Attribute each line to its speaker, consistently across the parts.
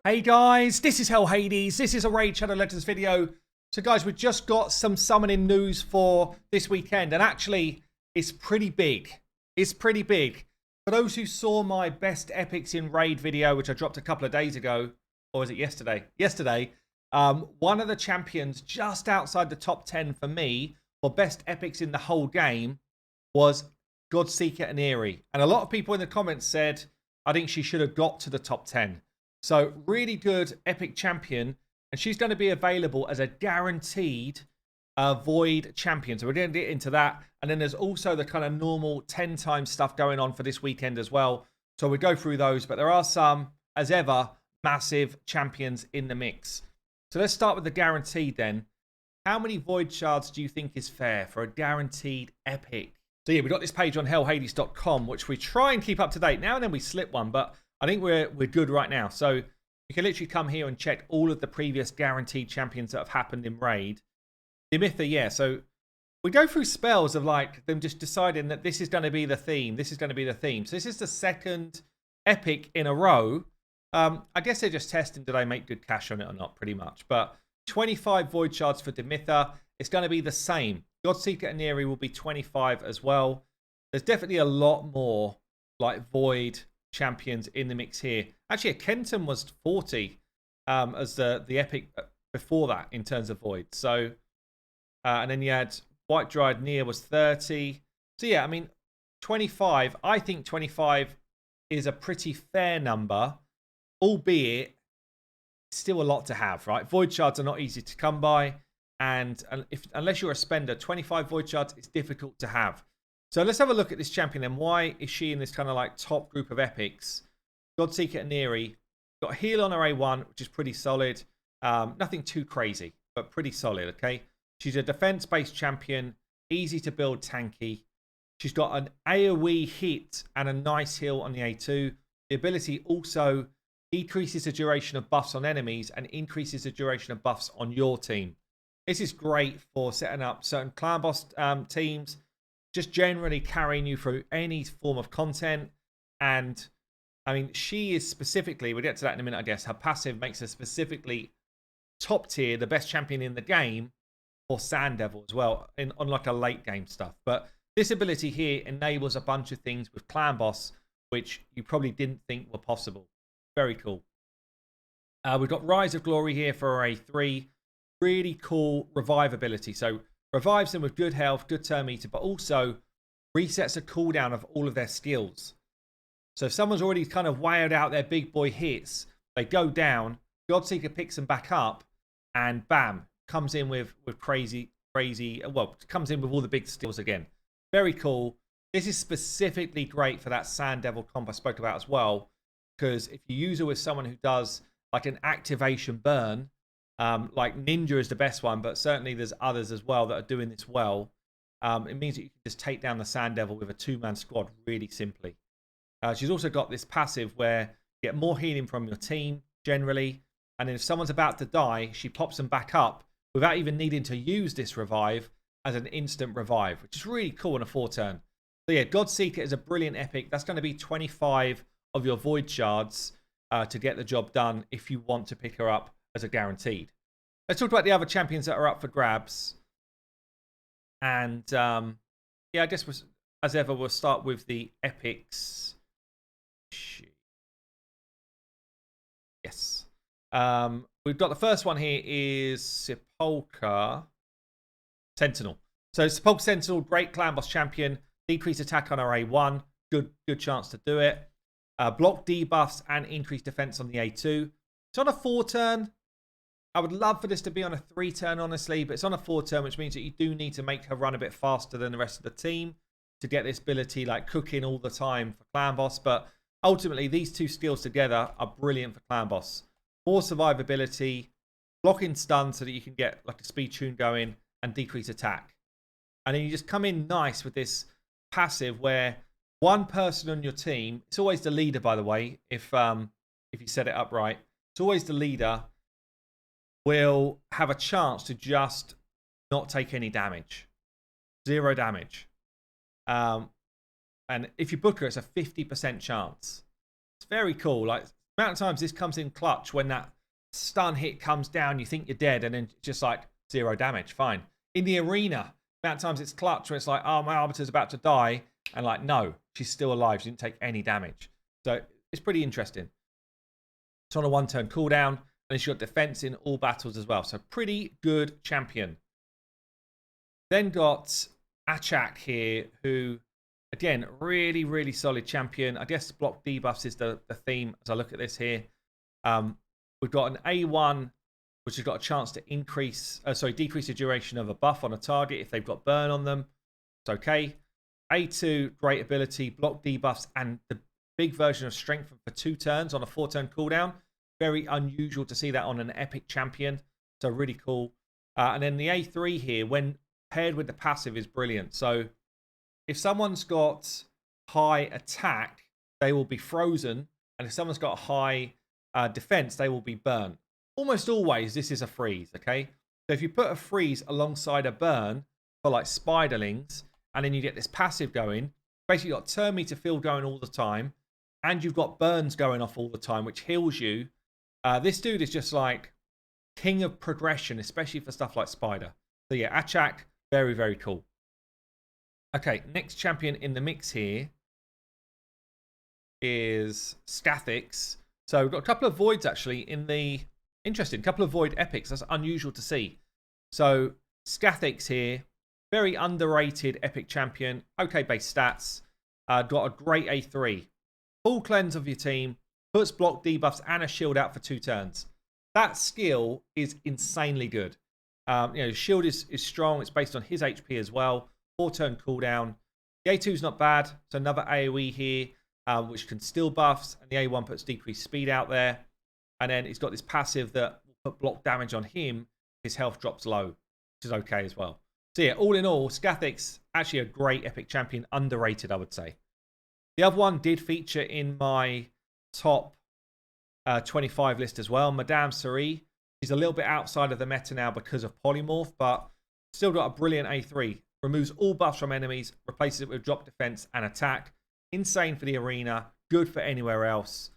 Speaker 1: Hey guys, this is Hell Hades. This is a Raid Shadow Legends video. So guys, we've just got some summoning news for this weekend, and actually it's pretty big. It's pretty big. For those who saw my best epics in Raid video, which I dropped a couple of days ago, or was it yesterday? Yesterday, one of the champions just outside the top 10 for me for best epics in the whole game was Godseeker and Eerie. And a lot of people in the comments said, I think she should have got to the top 10. So really good epic champion, and she's going to be available as a guaranteed void champion. So we're going to get into that, and then there's also the kind of normal 10 times stuff going on for this weekend as well. So we go through those, but there are some, as ever, massive champions in the mix. So let's start with the guaranteed then. How many void shards do you think is fair for a guaranteed epic? So yeah, we've got this page on hellhades.com, which we try and keep up to date. Now and then we slip one, but I think we're good right now. So you can literally come here and check all of the previous guaranteed champions that have happened in Raid. Dimitha, yeah. So we go through spells of like them just deciding that this is going to be the theme. This is going to be the theme. So this is the second epic in a row. I guess they're just testing, did I make good cash on it or not, pretty much. But 25 void shards for Dimitha. It's going to be the same. Godseeker and Eerie will be 25 as well. There's definitely a lot more like void champions in the mix here. Actually, a Kenton was 40 as the epic before that in terms of void. So, and then you had White Dried Near was 30. So yeah, I mean, 25. I think 25 is a pretty fair number, albeit still a lot to have, right? Void shards are not easy to come by, and unless you're a spender, 25 void shards is difficult to have. So let's have a look at this champion then. Why is she in this kind of like top group of epics? Godseeker and Eerie. Got a heal on her A1, which is pretty solid. Nothing too crazy, but pretty solid, okay? She's a defense-based champion, easy to build, tanky. She's got an AoE hit and a nice heal on the A2. The ability also decreases the duration of buffs on enemies and increases the duration of buffs on your team. This is great for setting up certain clan boss teams, just generally carrying you through any form of content. And I mean, she is specifically, we'll get to that in a minute, I guess. Her passive makes her specifically top tier, the best champion in the game for Sand Devil as well, on like a late game stuff. But this ability here enables a bunch of things with clan boss, which you probably didn't think were possible. Very cool. We've got Rise of Glory here for our A3. Really cool revive ability. So revives them with good health, good turn meter, but also resets a cooldown of all of their skills. So if someone's already kind of wired out their big boy hits, they go down, Godseeker picks them back up, and bam, comes in with crazy, well, comes in with all the big skills again. Very cool. This is specifically great for that Sand Devil comp I spoke about as well, because if you use it with someone who does like an activation burn, like Ninja is the best one, but certainly there's others as well that are doing this well. It means that you can just take down the Sand Devil with a two-man squad really simply. She's also got this passive where you get more healing from your team generally, and then if someone's about to die, she pops them back up without even needing to use this revive as an instant revive, which is really cool on a 4-turn. So yeah, Godseeker is a brilliant epic. That's going to be 25 of your void shards to get the job done if you want to pick her up as a guaranteed. Let's talk about the other champions that are up for grabs. And yeah, I guess as ever, we'll start with the epics. Yes. We've got the first one here is Polka Sentinel. So Polka Sentinel, great clan boss champion. Decrease attack on our A1. Good chance to do it. Block debuffs and increased defense on the A2. It's on a 4-turn. I would love for this to be on a 3-turn, honestly, but it's on a 4-turn, which means that you do need to make her run a bit faster than the rest of the team to get this ability like cooking all the time for clan boss. But ultimately, these two skills together are brilliant for clan boss. More survivability, blocking stun so that you can get like a speed tune going, and decrease attack. And then you just come in nice with this passive where one person on your team, it's always the leader, by the way, if you set it up right, it's always the leader, will have a chance to just not take any damage. 0 damage. And if you book her, it's a 50% chance. It's very cool. Like The amount of times this comes in clutch when that stun hit comes down, you think you're dead, and then just like 0 damage. Fine. In the arena, the amount of times it's clutch when it's like, oh, my arbiter's about to die, and like, no, she's still alive. She didn't take any damage. So it's pretty interesting. It's on a 1-turn cooldown, and then she's got defense in all battles as well. So pretty good champion. Then got Achak here, who, again, really, really solid champion. I guess block debuffs is the theme as I look at this here. We've got an A1, which has got a chance to decrease the duration of a buff on a target if they've got burn on them. It's okay. A2, great ability, block debuffs, and the big version of strengthen for 2 turns on a 4-turn cooldown. Very unusual to see that on an epic champion. So really cool. And then the A3 here, when paired with the passive, is brilliant. So if someone's got high attack, they will be frozen. And if someone's got high defense, they will be burnt. Almost always, this is a freeze, okay? So if you put a freeze alongside a burn for like spiderlings, and then you get this passive going, basically you've got turn meter fill going all the time, and you've got burns going off all the time, which heals you. This dude is just like king of progression, especially for stuff like spider. So yeah, Achak, very, very cool. Okay, next champion in the mix here is Scathix. So we've got a couple of voids actually in the... Interesting, couple of void epics. That's unusual to see. So Scathix here, very underrated epic champion. Okay base stats. Got a great A3. Full cleanse of your team. Puts block debuffs and a shield out for 2 turns. That skill is insanely good. Shield is strong. It's based on his HP as well. 4-turn cooldown. The A2 is not bad. So another AoE here, which can steal buffs. And the A1 puts decreased speed out there. And then he's got this passive that will put block damage on him. His health drops low, which is okay as well. So yeah, all in all, Scathix, actually a great epic champion. Underrated, I would say. The other one did feature in my top 25 list as well. Madame Cerie. She's a little bit outside of the meta now because of polymorph, but still got a brilliant A3. Removes all buffs from enemies, replaces it with drop defense and attack. Insane for the arena. Good for anywhere else.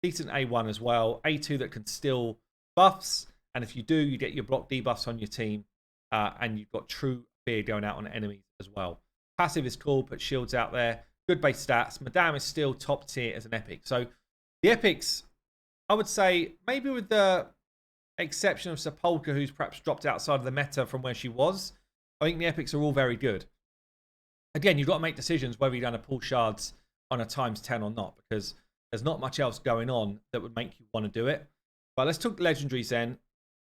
Speaker 1: Decent A1 as well. A2 that can steal buffs. And if you do, you get your block debuffs on your team. And you've got true fear going out on enemies as well. Passive is cool, put shields out there. Good base stats. Madame is still top tier as an epic. So the epics, I would say, maybe with the exception of Polka, who's perhaps dropped outside of the meta from where she was, I think the epics are all very good. Again, you've got to make decisions whether you're going to pull shards on a ×10 or not, because there's not much else going on that would make you want to do it. But let's talk legendaries then.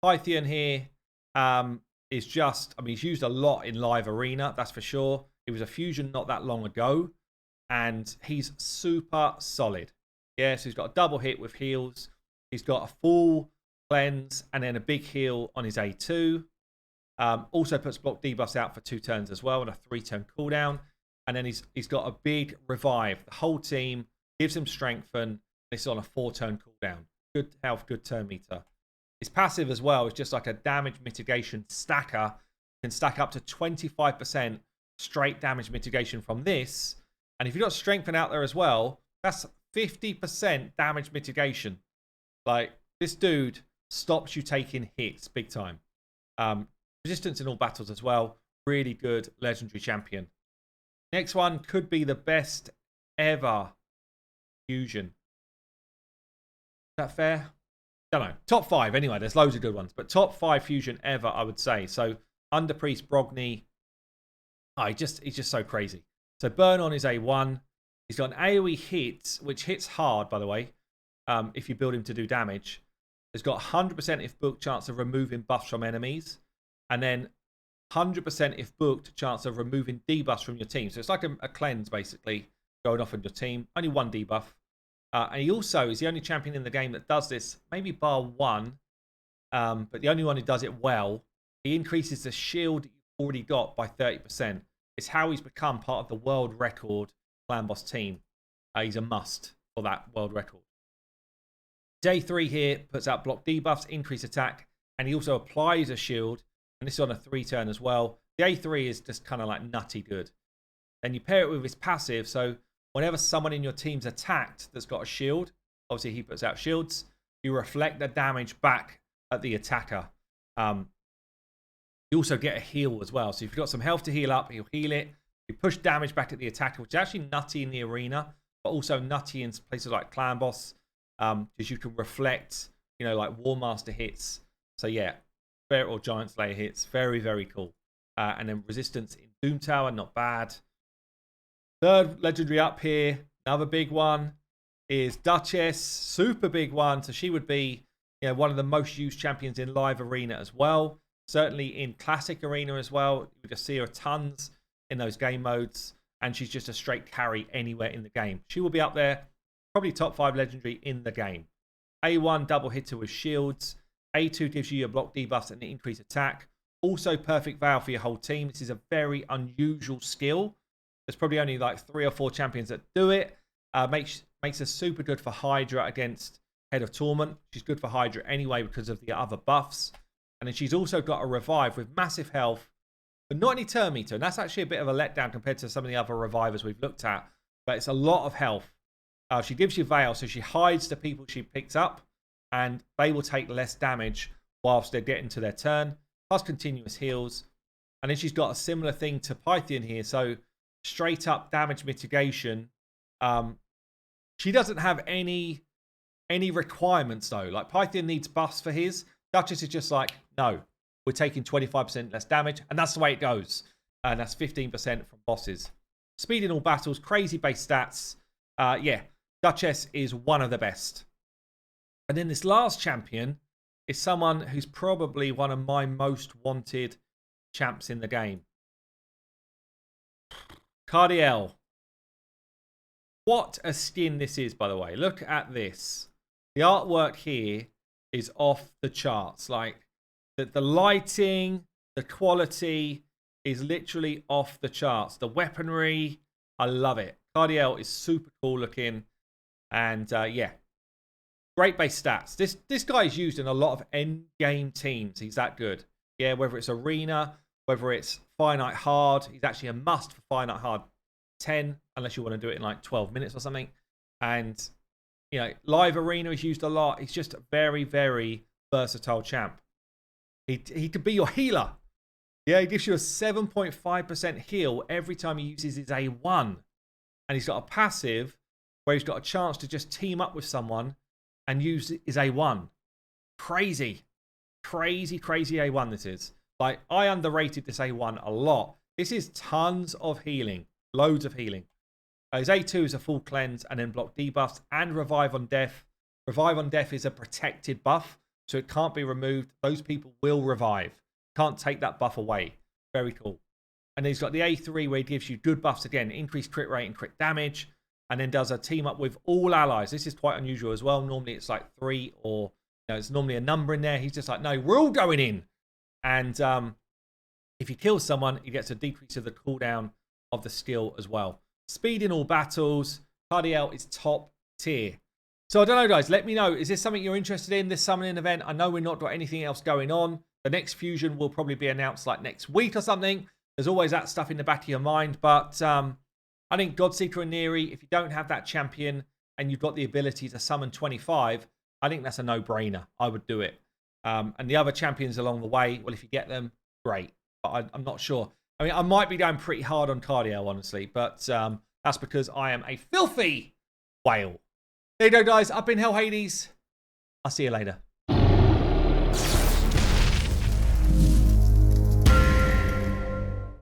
Speaker 1: Pythian here is just, I mean, he's used a lot in live arena, that's for sure. It was a fusion not that long ago, and he's super solid. Yeah, so he's got a double hit with heals. He's got a full cleanse and then a big heal on his A2. Also puts block debuffs out for 2 turns as well and a 3-turn cooldown. And then he's got a big revive. The whole team gives him strengthen. This is on a 4-turn cooldown. Good health, good turn meter. His passive as well is just like a damage mitigation stacker. Can stack up to 25% straight damage mitigation from this. And if you've got strengthen out there as well, that's 50% damage mitigation. Like, this dude stops you taking hits big time. Resistance in all battles as well. Really good legendary champion. Next one could be the best ever fusion. Is that fair? Don't know. Top 5 anyway. There's loads of good ones. But top 5 fusion ever, I would say. So, Underpriest Brogni. Oh, he's just so crazy. So, burn on his A1. He's got an AoE hit, which hits hard, by the way, if you build him to do damage. He's got 100% if booked chance of removing buffs from enemies. And then 100% if booked chance of removing debuffs from your team. So it's like a cleanse, basically, going off on your team. Only 1 debuff. And he also is the only champion in the game that does this, maybe bar 1. But the only one who does it well. He increases the shield you've already got by 30%. It's how he's become part of the world record clan boss team. He's a must for that world record. Day 3 here puts out block debuffs, increase attack, and he also applies a shield. And this is on a 3-turn as well. The A3 is just kind of like nutty good. Then you pair it with his passive. So whenever someone in your team's attacked that's got a shield, Obviously, he puts out shields. You reflect the damage back at the attacker. You also get a heal as well. So if you've got some health to heal up, he'll heal it. You push damage back at the attacker, which is actually nutty in the arena, but also nutty in places like Clan Boss, because you can reflect, like War Master hits. So yeah, or Giant Slayer hits. Very, very cool. And then resistance in Doom Tower, not bad. Third legendary up here, another big one, is Duchess. Super big one. So she would be one of the most used champions in live arena as well. Certainly in classic arena as well. You just see her tons in those game modes. And she's just a straight carry anywhere in the game. She will be up there, probably top 5 legendary in the game. A1 double hitter with shields. A2 gives you your block debuffs and increased attack. Also perfect Veil for your whole team. This is a very unusual skill. There's probably only like 3 or 4 champions that do it. Makes her super good for Hydra against Head of Torment. She's good for Hydra anyway because of the other buffs. And then she's also got a revive with massive health, but not any turn meter. And that's actually a bit of a letdown compared to some of the other revivers we've looked at. But it's a lot of health. She gives you Veil, so she hides the people she picks up, and they will take less damage whilst they're getting to their turn. Plus continuous heals. And then she's got a similar thing to Pythian here. So straight up damage mitigation. She doesn't have any requirements though. Like Pythian needs buffs for his. Duchess is just like, no, we're taking 25% less damage. And that's the way it goes. And that's 15% from bosses. Speed in all battles. Crazy base stats. Yeah, Duchess is one of the best. And then this last champion is someone who's probably one of my most wanted champs in the game. Cardiel. What a skin this is, by the way. Look at this. The artwork here is off the charts. Like, the lighting, the quality is literally off the charts. The weaponry, I love it. Cardiel is super cool looking. And, yeah. Great base stats. This guy is used in a lot of end-game teams. He's that good. Yeah, whether it's Arena, whether it's Finite Hard. He's actually a must for Finite Hard 10, unless you want to do it in like 12 minutes or something. And, Live Arena is used a lot. He's just a very, very versatile champ. He could be your healer. Yeah, he gives you a 7.5% heal every time he uses his A1. And he's got a passive where he's got a chance to just team up with someone and use his A1. Crazy. Crazy, crazy A1 this is. Like, I underrated this A1 a lot. This is tons of healing. Loads of healing. His A2 is a full cleanse and then block debuffs and revive on death. Revive on death is a protected buff, so it can't be removed. Those people will revive. Can't take that buff away. Very cool. And then he's got the A3 where he gives you good buffs again. Increased crit rate and crit damage. And then does a team up with all allies. This is quite unusual as well. Normally it's like 3 or it's normally a number in there. He's just like, no, we're all going in. And if he kills someone, he gets a decrease of the cooldown of the skill as well. Speed in all battles. Cardiel is top tier. So I don't know, guys. Let me know. Is this something you're interested in, this summoning event? I know we're not got anything else going on. The next fusion will probably be announced like next week or something. There's always that stuff in the back of your mind. But I think Godseeker and Neri, if you don't have that champion and you've got the ability to summon 25, I think that's a no-brainer. I would do it. And the other champions along the way, well, if you get them, great. But I'm not sure. I mean, I might be going pretty hard on Cardiel, honestly. But that's because I am a filthy whale. There you go, guys. I've been Hell Hades. I'll see you later.